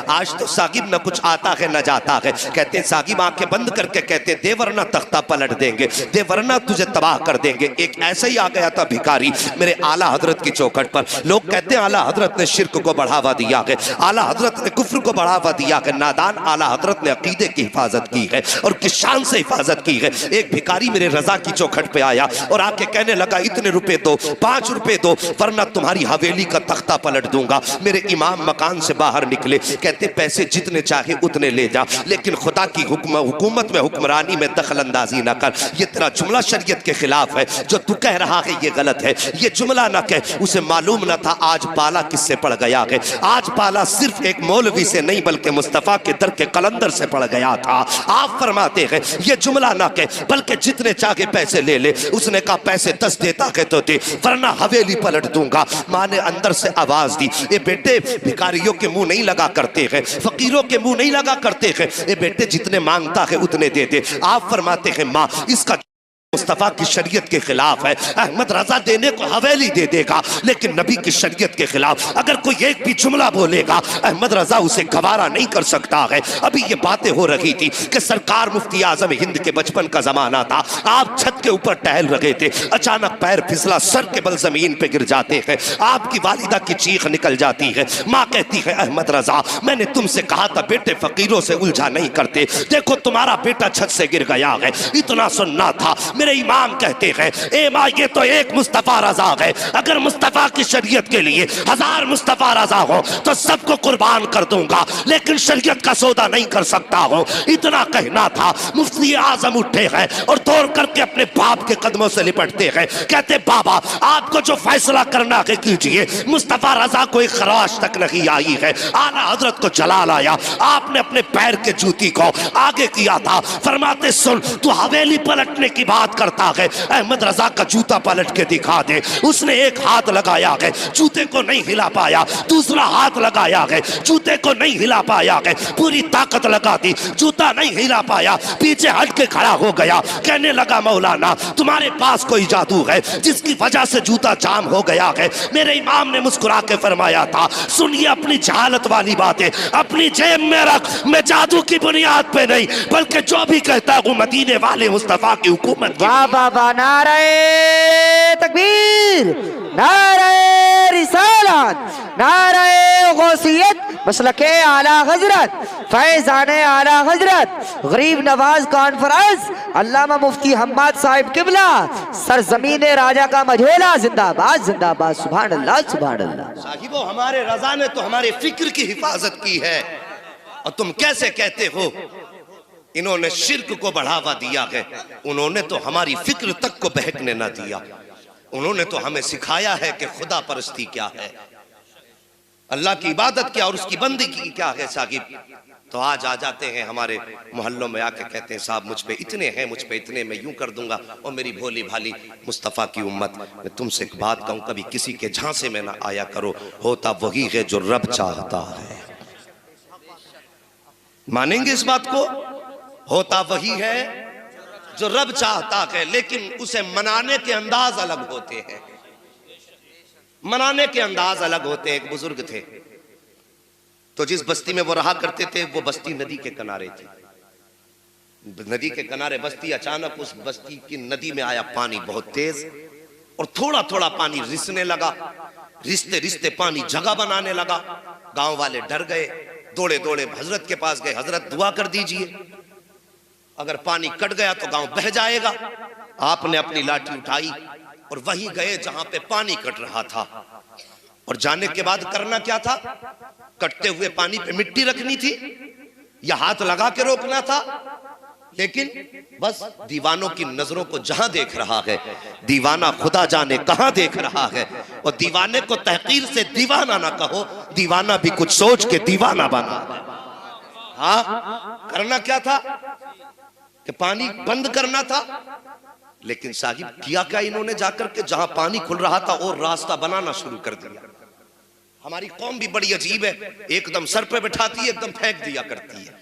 आज तो साकिब न कुछ आता है न जाता है। कहते साकिब आंखें बंद करके कहते दे वरना तख्ता पलट देंगे, दे वरना तुझे तबाह कर देंगे। एक ऐसा ही आ गया था भिखारी मेरे आला हजरत की चौखट पर। लोग कहते हैं आला हजरत ने शिर्क को बढ़ावा दिया है, आला हजरत ने कुफ्र को बढ़ावा दिया है। नादान, आला हजरत ने अकीदे की हिफाजत की है और किस शान से हिफाजत की है। एक भिखारी मेरे रजा की चौखट पे आया और आके कहने लगा इतने रुपए दो, 5 रुपए दो, वरना तुम्हारी हवेली का तख्ता पलट दूंगा। मेरे इमाम मकान से बाहर निकले, कहते पैसे जितने चाहे उतने ले जा, लेकिन खुदा की हुकूमत में हुक्मरानी में दखल अंदाजी ना कर। ये तेरा जुमला शरीयत के खिलाफ है, जो तू कह रहा है ये गलत है, ये जुमला ना कह। उसे मालूम ना था आज पाला किससे पड़ गया है। आज पाला सिर्फ एक मौलवी से नहीं बल्कि मुस्तफा के दर के कलंदर से पड़ गया था। आप फरमाते हैं ये जुमला ना कह, बल्कि जितने चाहे पैसे ले ले। उसने कहा पैसे 10 देता है तो दे, वरना हवेली पलट दूंगा। माँ ने अंदर से आवाज दी, ये बेटे भिखारियों के मुंह नहीं लगा करते हैं, फकीरों के मुंह नहीं लगा करते हैं। ये बेटे जितने मांगता है उतने दे दे। आप फरमाते हैं माँ इसका मुस्तफा की शरीयत के खिलाफ है। अहमद रजा देने को हवेली दे देगा, लेकिन नबी की शरीयत के खिलाफ अगर कोई एक भी जुमला बोलेगा अहमद रजा उसे गवारा नहीं कर सकता है। अभी ये बातें हो रही थी कि सरकार मुफ्ती आजम हिंद के बचपन का जमाना था। आप छत के ऊपर टहल रहे थे, अचानक पैर फिसला, सर के बल जमीन पे गिर जाते हैं। आपकी वालिदा की चीख निकल जाती है। माँ कहती है अहमद रजा मैंने तुमसे कहा था बेटे फकीरों से उलझा नहीं करते, देखो तुम्हारा बेटा छत से गिर गया है, इतना सुनना था। मेरे इमाम कहते हैं ए माँ ये तो एक मुस्तफा रजा है, अगर मुस्तफा की शरीयत के लिए 1000 मुस्तफा रजा हो तो सबको कुर्बान कर दूंगा, लेकिन शरीयत का सौदा नहीं कर सकता हो। इतना कहना था। मुफ्ती आजम उठे हैं और दौड़ करके अपने बाप के कदमों से लिपटते हैं। कहते बाबा आपको जो फैसला करना है कीजिए, मुस्तफा रजा कोई खराश तक नहीं आई है। आला हजरत को जलाल आया, आपने अपने पैर के जूती को आगे किया था। फरमाते सुन तू हवेली पलटने की बात करता है, अहमद रजा का जूता पलट के दिखा दे। उसने एक हाथ लगाया है, जूते को नहीं हिला पाया, दूसरा हाथ लगाया है, जूते को नहीं हिला पाया है, पूरी ताकत लगा दी, जूता नहीं हिला पाया, पीछे हट के खड़ा हो गया। कहने लगा मौलाना तुम्हारे पास कोई जादू है जिसकी वजह से जूता जाम हो गया है। मेरे इमाम ने मुस्कुरा के फरमाया था सुनिए अपनी जहालत वाली बातें अपनी जेब में रख, मैं जादू की बुनियाद पे नहीं बल्कि जो भी कहता हूँ मदीने वाले मुस्तफा की हुकूमत। वाह बाबा नारे तकबीर, नारे रिसालत, नारे गौसियत, मसलके आला हजरत, फैज़ाने आला हजरत, गरीब नवाज कॉन्फ्रेंस, अल्लामा मुफ्ती हम्माद साहिब किबला, सरजमीने राजा का मझोला जिंदाबाद जिंदाबाद। सुभान अल्लाह सुभान अल्लाह। साहिबो हमारे रजा ने तो हमारे फिक्र की हिफाजत की है और तुम कैसे कहते हो इन्होंने शिर्क को बढ़ावा दिया है। उन्होंने तो हमारी फिक्र तक को बहकने ना दिया। उन्होंने तो हमें सिखाया है कि खुदा परस्ती क्या है, अल्लाह की इबादत क्या और उसकी बंदगी क्या है। साहिब तो आज आ जाते हैं हमारे मोहल्लों में आके कहते हैं साहब मुझ पे इतने हैं, मुझ पे इतने मैं यूं कर दूंगा। और मेरी भोली भाली मुस्तफ़ा की उम्मत, मैं तुमसे एक बात कहूं, कभी किसी के झांसे में ना आया करो। होता वही है जो रब चाहता है। मानेंगे इस बात को? होता वही है जो रब चाहता है, लेकिन उसे मनाने के अंदाज अलग होते हैं। मनाने के अंदाज अलग होते हैं। एक बुजुर्ग थे तो जिस बस्ती में वो रहा करते थे वो बस्ती नदी के किनारे थी। नदी के किनारे बस्ती, अचानक उस बस्ती की नदी में आया पानी बहुत तेज और थोड़ा थोड़ा पानी रिसने लगा। रिश्ते रिश्ते पानी जगह बनाने लगा। गांव वाले डर गए, दौड़े दौड़े हजरत के पास गए, हजरत दुआ कर दीजिए, अगर पानी कट गया तो गांव बह जाएगा। आपने अपनी लाठी उठाई और वहीं गए जहां पे पानी कट रहा था। और जाने के बाद करना क्या था? कटते हुए पानी पे मिट्टी रखनी थी या हाथ लगा के रोकना था। लेकिन बस दीवानों की नजरों को जहां देख रहा है, दीवाना खुदा जाने कहां देख रहा है। और दीवाने को तहकीर से दीवाना ना कहो, दीवाना भी कुछ सोच के दीवाना बना। हाँ, करना क्या था कि पानी बंद करना था। लेकिन साहिब किया क्या इन्होंने? जाकर के जहां पानी खुल रहा था और रास्ता बनाना शुरू कर दिया। हमारी कौम भी बड़ी अजीब है, एकदम सर पे बैठाती है, एकदम फेंक दिया करती है।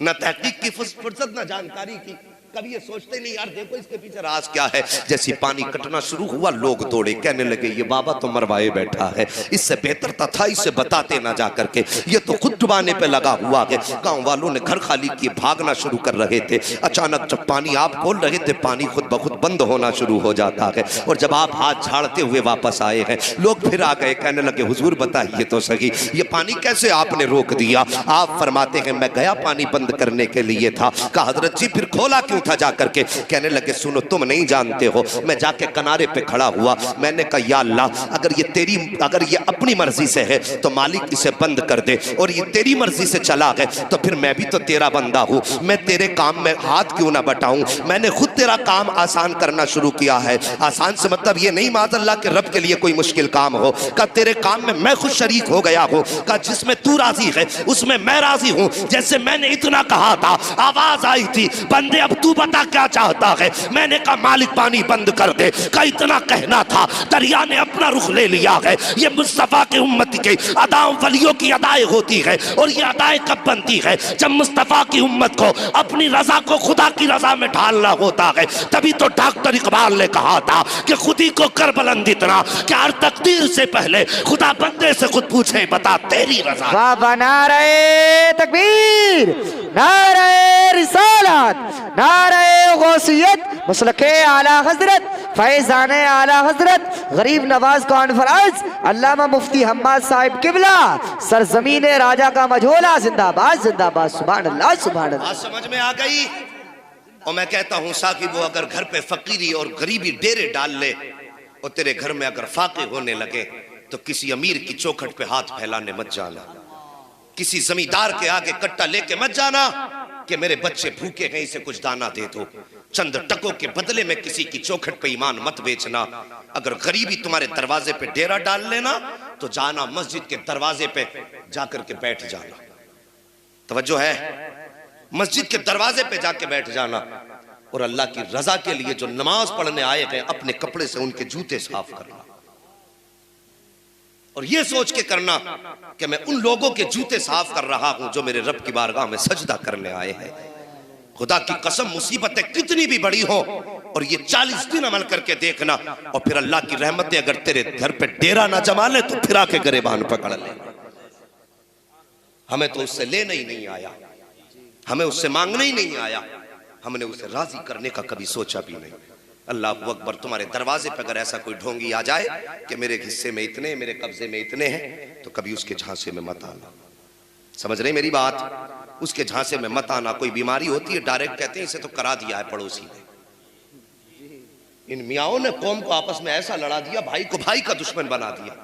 न तहकीक की फुर्सत, न जानकारी की। कभी ये सोचते नहीं यार देखो इसके पीछे राज क्या है। जैसे पानी कटना शुरू हुआ लोग दौड़े, कहने लगे ये बाबा तो मरवाए बैठा है, इससे बेहतर था इसे बताते ना जा करके, ये तो खुद डुबाने पे लगा हुआ है। गांव वालों ने घर खाली किए, भागना शुरू कर रहे थे। अचानक जब पानी आप खोल रहे थे पानी खुद ब खुद बंद होना शुरू हो जाता है। और जब आप हाथ झाड़ते हुए वापस आए हैं लोग फिर आ गए, कहने लगे हुजूर बताइए तो सही ये पानी कैसे आपने रोक दिया। आप फरमाते हैं मैं गया पानी बंद करने के लिए था। कहा हजरत जी फिर खोला क्यों था जाकर के। कहने लगे सुनो तुम नहीं जानते हो, मैं जाके किनारे पे खड़ा हुआ, मैंने कहा या अल्लाह अगर ये अपनी मर्जी से है तो मालिक इसे बंद कर दे, और ये तेरी मर्जी से चला है तो फिर मैं भी तो तेरा बंदा हूँ, मैं तेरे काम में हाथ क्यों ना बटाऊं। मैंने खुद तेरा काम आसान करना शुरू किया है। आसान से मतलब ये नहीं माज़अल्लाह के रब के लिए कोई मुश्किल काम हो, का तेरे काम में मैं खुद शरीक हो गया हूँ, का जिसमें तू राजी है उसमें मैं राजी हूँ। जैसे मैंने इतना कहा था आवाज आई थी बंदे अब तू बता क्या चाहता है। मैंने कहा मालिक पानी बंद कर दे, का इतना कहना था दरिया ने अपना रुख ले लिया है। ये मुस्तफा के उम्मत के अदाओं वलियों की अदाएं होती है, और ये अदाएं कब बनती है जब मुस्तफा की उम्मत को अपनी रजा को खुदा की रजा में ढालना होता है। तभी तो डॉक्टर इकबाल ने कहा था कि खुदी को कर बुलंद इतना कि हर तकदीर से पहले खुदा बंदे से खुद पूछे बता तेरी रजा। वाह नारे तकबीर, नारे रिसालत, नारे गौसियत, मसलके आला हजरत, फैज़ाने आला हजरत, गरीब नवाज कॉन्फ्रेंस, अल्लामा मुफ्ती हम्माद साहिब किबला, सरजमीन राजा का मझोला, जिंदाबाद जिंदाबाद, सुभान अल्लाह सुभान अल्लाह। समझ में आ गई। और मैं कहता हूँ साकिब वो अगर घर पे फकीरी और गरीबी डेरे डाल ले और तेरे घर में अगर फाके होने लगे तो किसी अमीर की चौखट पे हाथ फैलाने मत जाना, किसी जमींदार के आगे कट्टा लेके मत जाना कि मेरे बच्चे भूखे हैं इसे कुछ दाना दे दो। चंद टकों के बदले में किसी की चौखट पे ईमान मत बेचना। अगर गरीबी तुम्हारे दरवाजे पे डेरा डाल लेना तो जाना मस्जिद के दरवाजे पे जाकर के बैठ जाना। तवज्जो है, मस्जिद के दरवाजे पे जाके बैठ जाना और अल्लाह की रजा के लिए जो नमाज पढ़ने आए हैं अपने कपड़े से उनके जूते साफ करना, और ये सोच के करना कि मैं उन लोगों के जूते साफ कर रहा हूं जो मेरे रब की बारगाह में सजदा करने आए हैं। खुदा की कसम मुसीबतें कितनी भी बड़ी हो और ये 40 दिन अमल करके देखना, और फिर अल्लाह की रहमतें अगर तेरे घर पे डेरा ना जमा ले तो फिर आके गरेबान पकड़ ले। हमें तो उससे लेना ही नहीं आया, हमें उससे मांगने ही नहीं आया, हमने उसे राजी करने का कभी सोचा भी नहीं। अल्लाह अकबर, तुम्हारे दरवाजे पर अगर ऐसा कोई ढोंगी आ जाए कि मेरे हिस्से में इतने, मेरे कब्जे में इतने हैं, तो कभी उसके झांसे में मत आना। समझ रहे मेरी बात? उसके झांसे में मत आना। कोई बीमारी होती है डायरेक्ट कहते हैं इसे तो करा दिया है पड़ोसी ने। इन मियाओं ने कौम को आपस में ऐसा लड़ा दिया, भाई को भाई का दुश्मन बना दिया।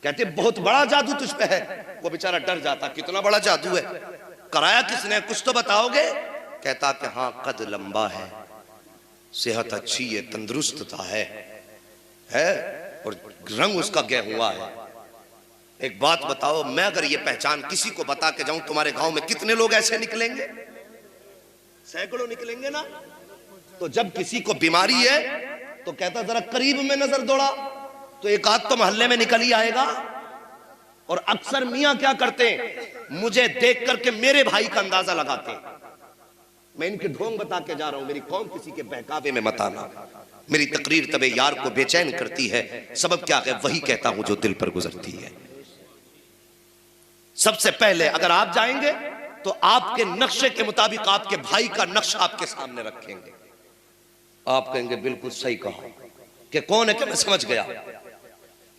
कहते बहुत बड़ा जादू तुझ पे है, वो बेचारा डर जाता कितना बड़ा जादू है, कराया किसने, कुछ तो बताओगे? कहता कि हाँ कद लंबा है, सेहत अच्छी है, तंदुरुस्तता है और रंग उसका गेहुआ है। एक बात बताओ, मैं अगर ये पहचान किसी को बता के जाऊं तुम्हारे गांव में कितने लोग ऐसे निकलेंगे? सैकड़ों निकलेंगे ना। तो जब किसी को बीमारी है तो कहता जरा करीब में नजर दौड़ा, तो एक आध तो मोहल्ले में निकल ही आएगा। और अक्सर मियां क्या करते हैं, मुझे देख करके मेरे भाई का अंदाजा लगाते हैं। मैं इनके ढोंग बता के जा रहा हूं, मेरी कौम किसी के बहकावे में मत आना। मेरी तकरीर तबे यार को बेचैन करती है, सबब क्या है वही कहता हूं जो दिल पर गुजरती है। सबसे पहले अगर आप जाएंगे तो आपके नक्शे के मुताबिक आपके भाई का नक्शा आपके सामने रखेंगे। आप कहेंगे बिल्कुल सही कहा, कि कौन है कि मैं समझ गया।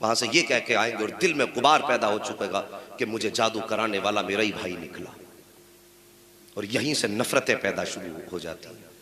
वहां से ये कह के आएंगे और दिल में गुबार पैदा हो चुकेगा कि मुझे जादू कराने वाला मेरा ही भाई निकला, और यहीं से नफरतें पैदा शुरू हो जाती हैं।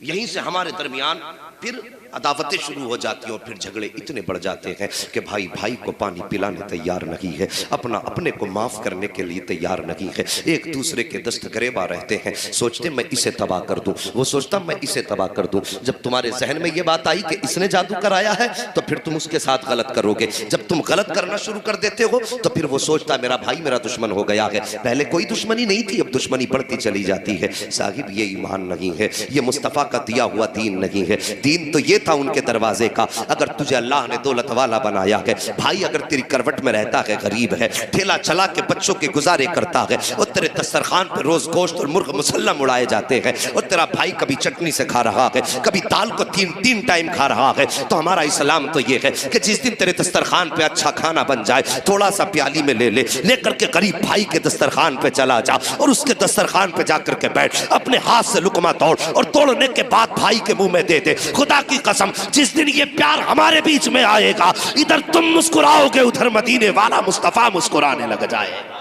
यहीं से हमारे दरमियान फिर अदावतें शुरू हो जाती हैं और फिर झगड़े इतने बढ़ जाते हैं कि भाई भाई को पानी पिलाने तैयार नहीं है, अपना अपने को माफ करने के लिए तैयार नहीं है, एक दूसरे के दस्तगरेबा रहते हैं, सोचते मैं इसे तबाह कर दूं, वो सोचता मैं इसे तबाह कर दूं। जब तुम्हारे जहन में ये बात आई कि इसने जादू कराया है तो फिर तुम उसके साथ गलत करोगे। जब तुम गलत करना शुरू कर देते हो तो फिर वो सोचता मेरा भाई मेरा दुश्मन हो गया है। पहले कोई दुश्मनी नहीं थी, अब दुश्मनी बढ़ती चली जाती है। साहिब ये ईमान नहीं है, ये मुस्तफ़ा का दिया हुआ दीन नहीं है। दीन तो ये था उनके दरवाजे का, अगर तुझे अल्लाह ने दौलत वाला बनाया है भाई, अगर तेरी करवट में रहता है, गरीब है, ठेला चला के बच्चों के गुजारे करता है, और तेरे दस्तरखान पे रोज गोश्त और मुर्ग मुसल्लम उड़ाए जाते हैं, और तेरा भाई कभी चटनी से खा रहा है, कभी दाल को तीन टाइम खा रहा है, तो हमारा इस्लाम तो ये है कि जिस दिन तेरे दस्तरखान पे अच्छा खाना बन जाए, थोड़ा सा प्याली में ले लेकर के गरीब भाई के दस्तरखान पे चला जा और उसके दस्तरखान पे जाकर के बैठ, अपने हाथ से लुकमा तोड़ और तोड़ने के बाद भाई के मुंह में दे दे। खुदा की कसम जिस दिन ये प्यार हमारे बीच में आएगा, इधर तुम मुस्कुराओगे, उधर मदीने वाला मुस्तफा मुस्कुराने लग जाएगा।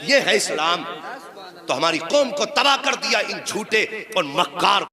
ये है इस्लाम। तो हमारी कौम को तबाह कर दिया इन झूठे और मक्कार